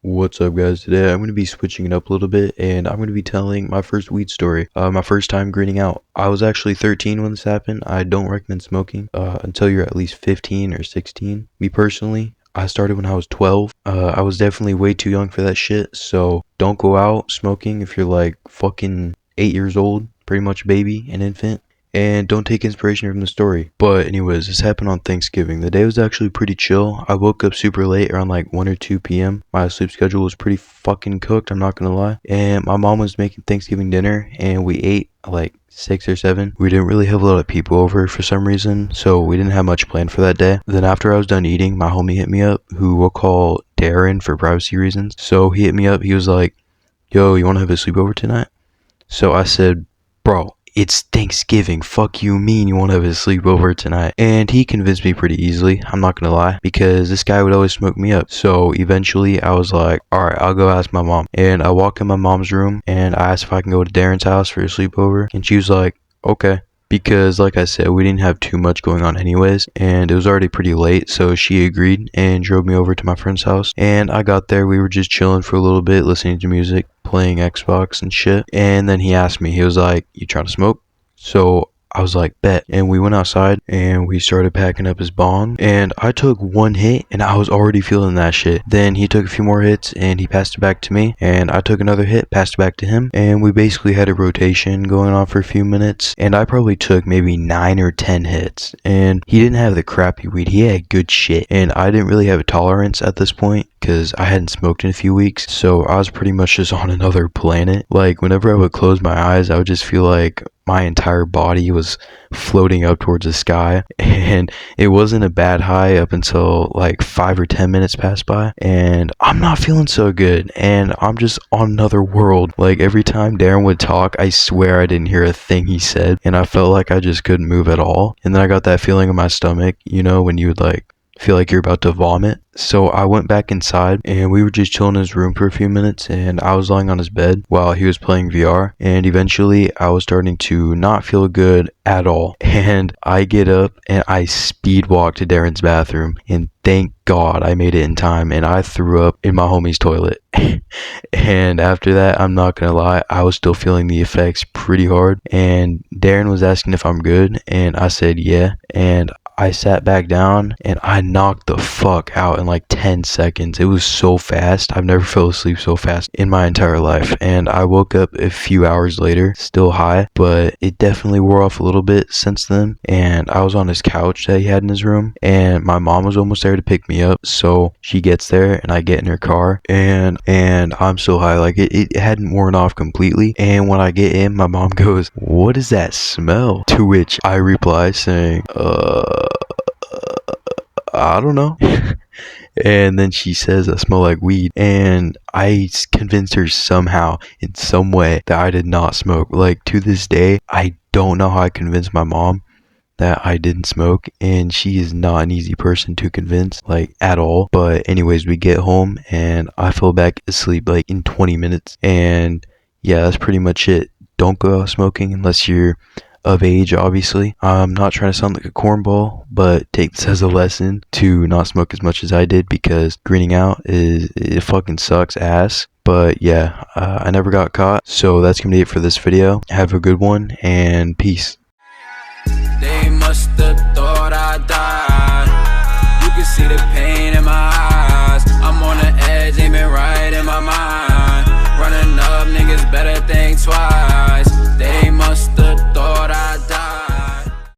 What's up, guys? Today I'm going to be switching it up a little bit and I'm going to be telling my first weed story. My first time greening out. I was actually 13 when this happened. I don't recommend smoking until you're at least 15 or 16. Me personally, I started when I was 12. I was definitely way too young for that shit, so don't go out smoking if you're like fucking 8 years old, pretty much a baby, an infant. And don't take inspiration from the story. But anyways, this happened on Thanksgiving. The day was actually pretty chill. I woke up super late, around like 1 or 2 p.m. My sleep schedule was pretty fucking cooked, I'm not gonna lie. And my mom was making Thanksgiving dinner, and we ate like 6 or 7. We didn't really have a lot of people over for some reason, so we didn't have much planned for that day. Then after I was done eating, my homie hit me up, who we'll call Darren for privacy reasons. So he hit me up, he was like, yo, you wanna have a sleepover tonight? So I said, bro, it's Thanksgiving. Fuck you mean you won't have a sleepover tonight? And he convinced me pretty easily, I'm not gonna lie, because this guy would always smoke me up. So eventually I was like, alright, I'll go ask my mom. And I walk in my mom's room and I asked if I can go to Darren's house for a sleepover. And she was like, okay. Because like I said, we didn't have too much going on anyways, and it was already pretty late, so she agreed and drove me over to my friend's house. And I got there, we were just chilling for a little bit, listening to music, playing Xbox and shit. And then he asked me, he was like, you trying to smoke? So I was like, bet. And we went outside and we started packing up his bong. And I took one hit and I was already feeling that shit. Then he took a few more hits and he passed it back to me. And I took another hit, passed it back to him. And we basically had a rotation going on for a few minutes. And I probably took maybe 9 or 10 hits. And he didn't have the crappy weed, he had good shit. And I didn't really have a tolerance at this point, because I hadn't smoked in a few weeks, so I was pretty much just on another planet. Like, whenever I would close my eyes, I would just feel like my entire body was floating up towards the sky. And it wasn't a bad high up until like 5 or 10 minutes passed by, and I'm not feeling so good, and I'm just on another world. Like, every time Darren would talk, I swear I didn't hear a thing he said, and I felt like I just couldn't move at all. And then I got that feeling in my stomach, you know, when you would like feel like you're about to vomit. So I went back inside and we were just chilling in his room for a few minutes, and I was lying on his bed while he was playing VR, and eventually I was starting to not feel good at all. And I get up and I speed walk to Darren's bathroom, and thank God I made it in time, and I threw up in my homie's toilet. And after that, I'm not gonna lie, I was still feeling the effects pretty hard, and Darren was asking if I'm good, and I said yeah. And I sat back down and I knocked the fuck out in like 10 seconds. It was so fast. I've never fell asleep so fast in my entire life. And I woke up a few hours later, still high, but it definitely wore off a little bit since then. And I was on his couch that he had in his room, and my mom was almost there to pick me up. So she gets there and I get in her car, and I'm so high, like it hadn't worn off completely. And when I get in, my mom goes, what is that smell? To which I reply saying, I don't know. And then she says I smell like weed, and I convinced her somehow, in some way, that I did not smoke. Like, to this day, I don't know how I convinced my mom that I didn't smoke, and she is not an easy person to convince, like, at all. But anyways, we get home and I fell back asleep like in 20 minutes, and yeah, that's pretty much it. Don't go out smoking unless you're of age, obviously. I'm not trying to sound like a cornball, but take this as a lesson to not smoke as much as I did, because greening out it fucking sucks ass. But yeah, I never got caught. So that's gonna be it for this video. Have a good one, and peace. They must have thought I died. You can see the pain in my eyes. I'm on the